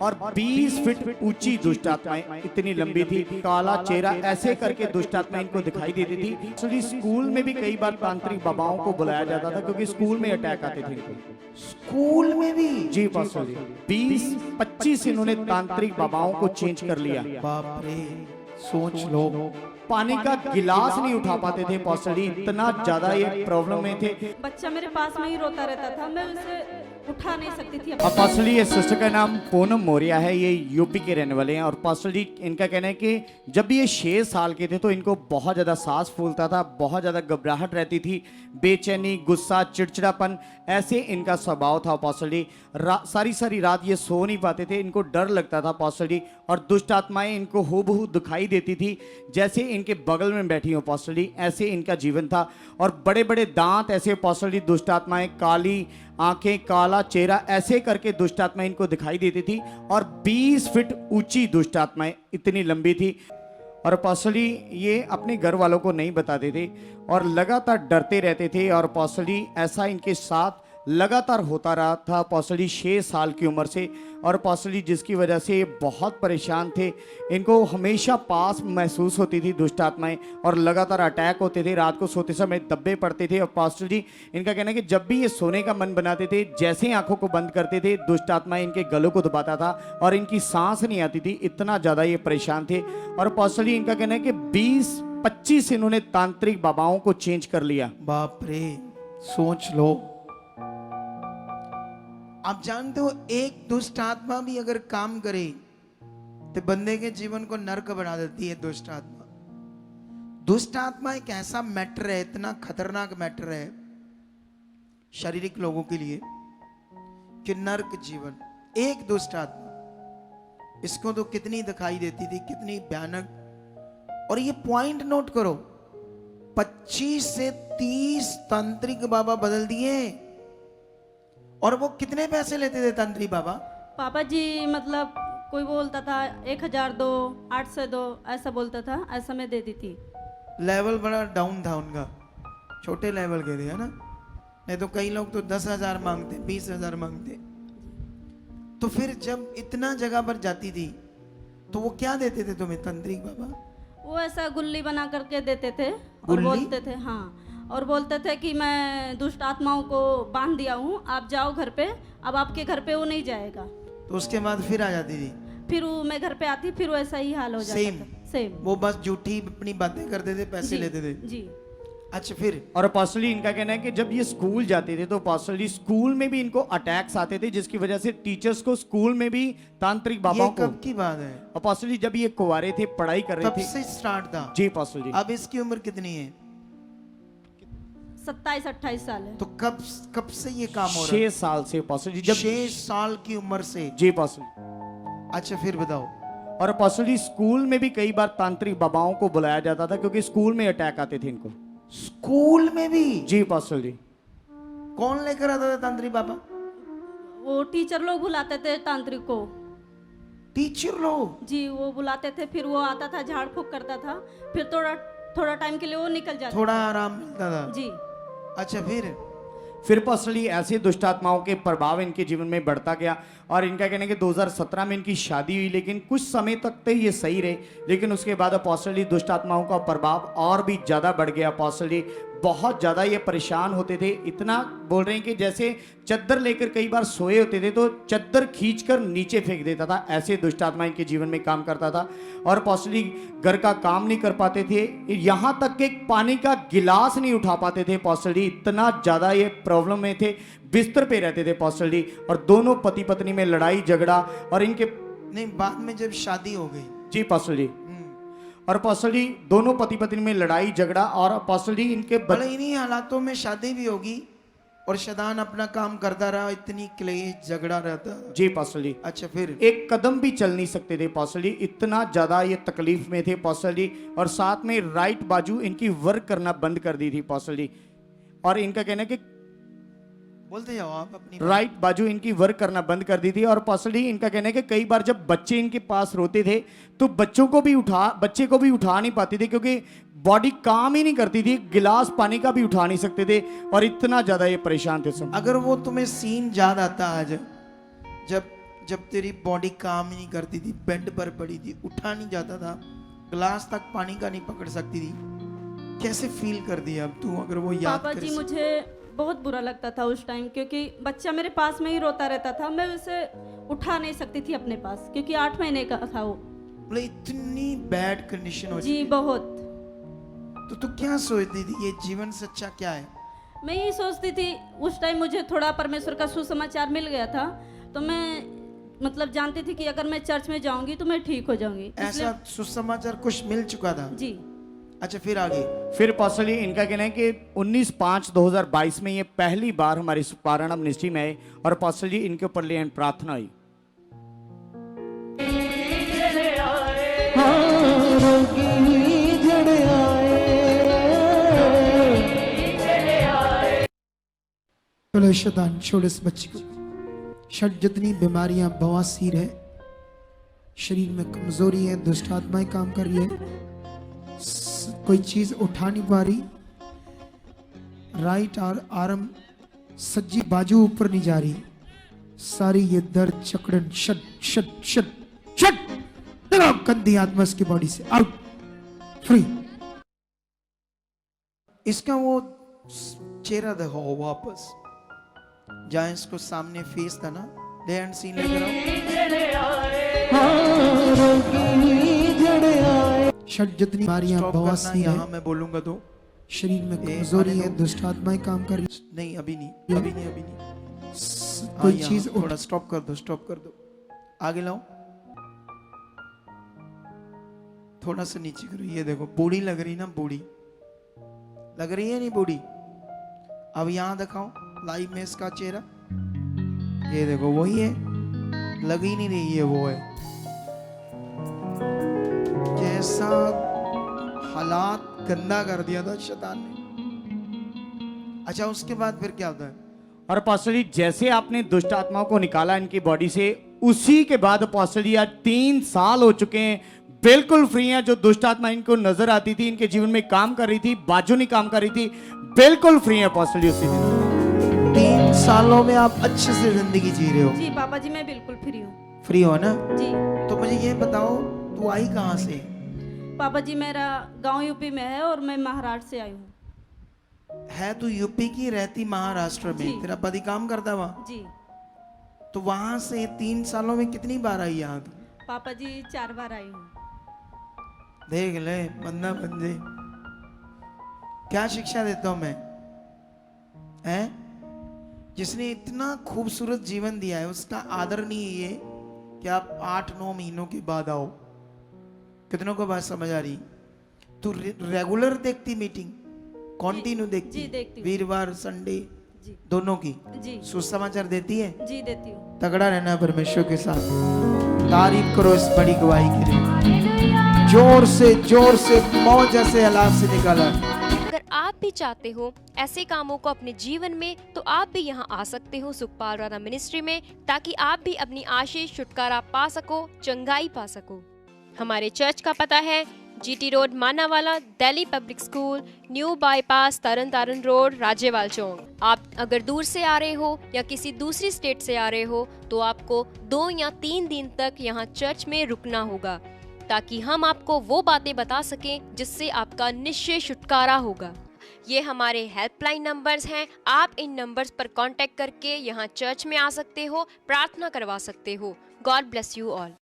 और 20 फीट ऊंची दुष्ट आत्माएं, इतनी लंबी थी, काला चेहरा ऐसे करके दुष्ट आत्माएं इनको दिखाई देती थी। एक्चुअली स्कूल में भी कई बार तांत्रिक बाबाओं को बुलाया जाता था क्योंकि स्कूल में अटैक आते थे इनको। स्कूल में भी? जी पास्टर जी, 20-25 इन्होंने तांत्रिक बाबाओं को चेंज कर लिया। बाप रे, सोच लो। पानी का गिलास नहीं उठा पाते थे पास्टर जी, इतना ज्यादा ये प्रॉब्लम में थे। बच्चा मेरे पास में ही रोता रहता था, मैं उसे उठा नहीं सकती थी। अब पास्टर जी, ये सिस्टर का नाम पूनम मौर्य है, ये यूपी के रहने वाले हैं। और पास्टर जी, इनका कहना है कि जब भी ये 6 साल के थे तो इनको बहुत ज़्यादा सांस फूलता था, बहुत ज़्यादा घबराहट रहती थी, बेचैनी, गुस्सा, चिड़चिड़ापन, ऐसे इनका स्वभाव था पास्टर जी। सारी सारी रात ये सो नहीं पाते थे, इनको डर लगता था पास्टर जी। और दुष्ट आत्माएं इनको हूबहू दिखाई देती थी जैसे इनके बगल में बैठी हो पास्टर जी, ऐसे इनका जीवन था। और बड़े बड़े दांत ऐसे पास्टर जी, दुष्ट आत्माएं, काली आंखें, काला चेहरा, ऐसे करके दुष्ट आत्माएं इनको दिखाई देती थी। और 20 फीट ऊंची दुष्ट आत्माएं, इतनी लंबी थी। और पास्टर जी, ये अपने घर वालों को नहीं बताते थे और लगातार डरते रहते थे। और पास्टर जी, ऐसा इनके साथ लगातार होता रहा था पास्टर जी 6 साल की उम्र से। और पास्टर जी, जिसकी वजह से ये बहुत परेशान थे, इनको हमेशा पास महसूस होती थी दुष्ट आत्माएं और लगातार अटैक होते थे, रात को सोते समय दब्बे पड़ते थे। और पास्टर जी, इनका कहना है कि जब भी ये सोने का मन बनाते थे, जैसे ही आंखों को बंद करते थे, दुष्ट आत्माएं इनके गलों को दबाता था और इनकी सांस नहीं आती थी, इतना ज़्यादा ये परेशान थे। और पास्टर जी, इनका कहना है कि 20-25 इन्होंने तांत्रिक बाबाओं को चेंज कर लिया। बाप रे, सोच लो। आप जानते हो, एक दुष्ट आत्मा भी अगर काम करे तो बंदे के जीवन को नर्क बना देती है दुष्ट आत्मा। दुष्ट आत्मा एक ऐसा मैटर है, इतना खतरनाक मैटर है शारीरिक लोगों के लिए कि नर्क जीवन। एक दुष्ट आत्मा, इसको तो कितनी दिखाई देती थी, कितनी भयानक। और ये पॉइंट नोट करो, 25 से 30 तांत्रिक बाबा बदल दिए। और वो कितने पैसे लेते थे तांत्रिक बाबा? पापा जी, मतलब कोई बोलता था 1000 दो, 800 दो, ऐसा बोलता था, ऐसा मैं दे दी थी। लेवल बड़ा डाउन था उनका, छोटे लेवल के थे, है ना? नहीं तो कई लोग तो 10,000 मांगते, 20,000 मांगते। तो फिर जब इतना जगह पर जाती थी तो वो क्या देते थे तुम्हें तांत्रिक बाबा? वो ऐसा गुल्ली बना करके देते थे और गुल्ली? बोलते थे, हाँ, और बोलते थे कि मैं दुष्ट आत्माओं को बांध दिया हूँ, आप जाओ घर पे। अब आपके घर पे वो नहीं जाएगा। तो उसके बाद फिर आ जाती थी? फिर वो मैं घर पे आती, फिर वो ऐसा ही हाल हो जाता सेम? था। सेम। वो बस झूठी अपनी बातें करते थे, पैसे जी, लेते थे? जी। अच्छा, फिर? और पास्टर जी, इनका कहना है कि जब ये स्कूल जाते थे तो पास्टर जी, स्कूल में भी इनको अटैक्स आते थे, जिसकी वजह से टीचर्स को स्कूल में भी तांत्रिक बाबाओं ये को। कब की बात है? और पास्टर जी, जब ये कुंवारे थे, पढ़ाई कर रहे तब थे। से स्टार्ट था? जी पास्टर जी। अब इसकी उम्र कितनी है? 27-28 साल है। तो कब से ये काम हो रहा 6 है? साल से पास्टर जी, जब 6 साल की उम्र से? जी पास्टर जी। अच्छा, फिर बताओ। और पास्टर जी, स्कूल में भी कई बार तांत्रिक बाबाओं को बुलाया जाता था क्योंकि स्कूल में अटैक आते थे इनको। स्कूल में भी? जी पास्टर जी। कौन लेकर आता था तांत्रिक बाबा? वो टीचर लोग बुलाते थे तांत्रिक को। टीचर लोग? जी, वो बुलाते थे, फिर वो आता था, झाड़ फूक करता था, फिर थोड़ा टाइम के लिए वो निकल जाता। थोड़ा आराम मिलता था? जी। अच्छा, फिर पास्टर जी, ऐसे दुष्ट आत्माओं के प्रभाव इनके जीवन में बढ़ता गया। और इनका कहना है कि 2017 में इनकी शादी हुई, लेकिन कुछ समय तक तो ये सही रहे, लेकिन उसके बाद पास्टर जी, दुष्ट आत्माओं का प्रभाव और भी ज़्यादा बढ़ गया। पास्टर जी, बहुत ज़्यादा ये परेशान होते थे, इतना बोल रहे हैं कि जैसे चद्दर लेकर कई बार सोए होते थे तो चद्दर खींचकर नीचे फेंक देता था, ऐसे दुष्ट आत्मा इनके जीवन में काम करता था। और पास्टर जी, घर का काम नहीं कर पाते थे, यहाँ तक कि पानी का गिलास नहीं उठा पाते थे पास्टर जी, इतना ज़्यादा ये प्रॉब्लम में थे, बिस्तर पे रहते थे पास्टर जी। और दोनों पति पत्नी में लड़ाई झगड़ा। और इनके नहीं, बाद में जब शादी हो गई? जी पास्टर जी। और पास्टर जी, दोनों पति पत्नी में लड़ाई झगड़ा। और पास्टर जी, इनके भले इन्हीं हालातों में शादी भी होगी और शैतान अपना काम करता रहा, इतनी क्लेश झगड़ा रहता। जी पास्टर जी। अच्छा, फिर? एक कदम भी चल नहीं सकते थे पास्टर जी, इतना ज्यादा ये तकलीफ में थे पास्टर जी। और साथ में राइट बाजू इनकी वर्क करना बंद कर दी थी पास्टर जी। और इनका कहना है कि बोलते जाओ आप अपनी राइट बाजू इनकी वर्क करना बंद कर दी थी। और पास्टर जी, इनका कहना है कि कई बार जब बच्चे इनके पास रोते थे तो बच्चे को भी उठा नहीं पाते थे क्योंकि बॉडी काम ही नहीं करती थी, गिलास पानी का भी उठा नहीं सकते थे। और इतना ज्यादा ये परेशान थे सब। अगर वो तुम्हें सीन याद आता आज, जब तेरी बॉडी काम ही नहीं करती थी, बेड पर पड़ी थी, उठा नहीं जाता था, ग्लास तक पानी का नहीं पकड़ सकती थी, कैसे फील कर दिया अब तू अगर वो याद पापा कर जी मुझे बहुत बुरा लगता था उस टाइम, क्योंकि बच्चा मेरे पास में ही रोता रहता था, मैं उसे उठा नहीं सकती थी अपने पास, क्योंकि 8 महीने का था वो। बोले इतनी बैड कंडीशन हो जी बहुत। तो तू क्या सोचती थी ये जीवन सच्चा क्या है? मैं यही सोचती थी उस टाइम, मुझे थोड़ा परमेश्वर का सुसमाचार मिल गया था, तो मैं मतलब जानती थी कि अगर मैं चर्च में जाऊंगी तो मैं ठीक हो जाऊंगी, ऐसा सुसमाचार कुछ मिल चुका था? जी। अच्छा फिर आगे फिर पास्टर जी इनका कहना है कि 19/5/2022 में ये पहली बार हमारी पारायण मिनिस्ट्री में आए और पास्टर जी इनके ऊपर ले प्रार्थना हुई। चलो शैतान छोड़ इस बच्चे को। शायद जितनी बीमारियां, बवासीर है, शरीर में कमजोरी है, दुष्ट आत्माएं काम कर रही है, कोई चीज उठा नहीं पा रही, राइट आर्म सज्जी बाजू ऊपर नहीं जा रही, सारी ये दर्द चकड़न शट शट शट शट गंदी आत्मा इसकी बॉडी से आउट, फ्री। इसका वो चेहरा दिखाओ वापस, जहां इसको सामने फेस था ना, ले एंड सीन लेकर आओ। शट जितनी बीमारियां, बवासीर है, मैं बोलूंगा तो शरीर में कमजोरी है, दुष्ट आत्माएं काम कर रही, नहीं अभी नहीं अभी नहीं अभी नहीं, कोई चीज थोड़ा स्टॉप कर दो, स्टॉप कर दो, आगे लाओ, थोड़ा सा नीचे करो। ये देखो बूढ़ी लग रही ना, बूढ़ी लग रही है नहीं बूढ़ी? अब यहां दिखाओ लाइव में इसका चेहरा, ये देखो वही है, लग ही नहीं रही है वो है, जैसा हालात गंदा कर दिया था शैतान ने। अच्छा उसके बाद फिर क्या होता है? और पास्टर जी जैसे आपने दुष्ट आत्माओं को निकाला इनकी बॉडी से, उसी के बाद पास्टर जी आज 3 साल हो चुके हैं, बिल्कुल फ्री हैं। जो दुष्ट आत्मा इनको नजर आती थी, इनके जीवन में काम कर रही थी, बाजू नहीं काम कर रही थी, बिल्कुल फ्री है पास्टर जी उसी दिन। 3 सालों में आप अच्छे से जिंदगी जी रहे हो? जी पापा जी मैं बिल्कुल फ्री हूँ। फ्री हो ना? जी। तो मुझे ये बताओ तू आई कहाँ से? पापा जी मेरा गांव यूपी में है और मैं महाराष्ट्र से आई हूँ। है तू यूपी की, रहती महाराष्ट्र जी। में, तेरा पति काम करता वहाँ? जी। तो वहां से 3 सालों में कितनी बार आई यहाँ तू? पापा जी 4 बार आई हूँ। देख ले बंदा बंदे, क्या शिक्षा देता हूं मैं, हैं? जिसने इतना खूबसूरत जीवन दिया है उसका आदर नहीं है ये कि आप 8-9 महीनों के बाद आओ। कितनों को बात समझ आ रही? तू रेगुलर देखती मीटिंग, कॉन्टिन्यू देखती? जी, देखती हूँ। वीरवार संडे जी। दोनों की जी। सुसमाचार देती है? जी देती हूँ। तगड़ा रहना परमेश्वर के साथ। तारीफ करो इस बड़ी गवाही के लिए, जोर से मौज जैसे आलाप से निकाला। अगर आप भी चाहते हो ऐसे कामों को अपने जीवन में, तो आप भी यहाँ आ सकते हो सुखपाल राणा मिनिस्ट्री में, ताकि आप भी अपनी आशीष, छुटकारा पा सको, चंगाई पा सको। हमारे चर्च का पता है GT road Manawala, Delhi public school, new bypass, Tarn Taran road, Rajewal चौक। आप अगर दूर से आ रहे हो या किसी दूसरी स्टेट से आ रहे हो, तो आपको 2 या 3 दिन तक यहाँ चर्च में रुकना होगा, ताकि हम आपको वो बातें बता सकें जिससे आपका निश्चय छुटकारा होगा। ये हमारे हेल्पलाइन नंबर्स हैं, आप इन नंबर्स पर कांटेक्ट करके यहाँ चर्च में आ सकते हो, प्रार्थना करवा सकते हो। God bless you all.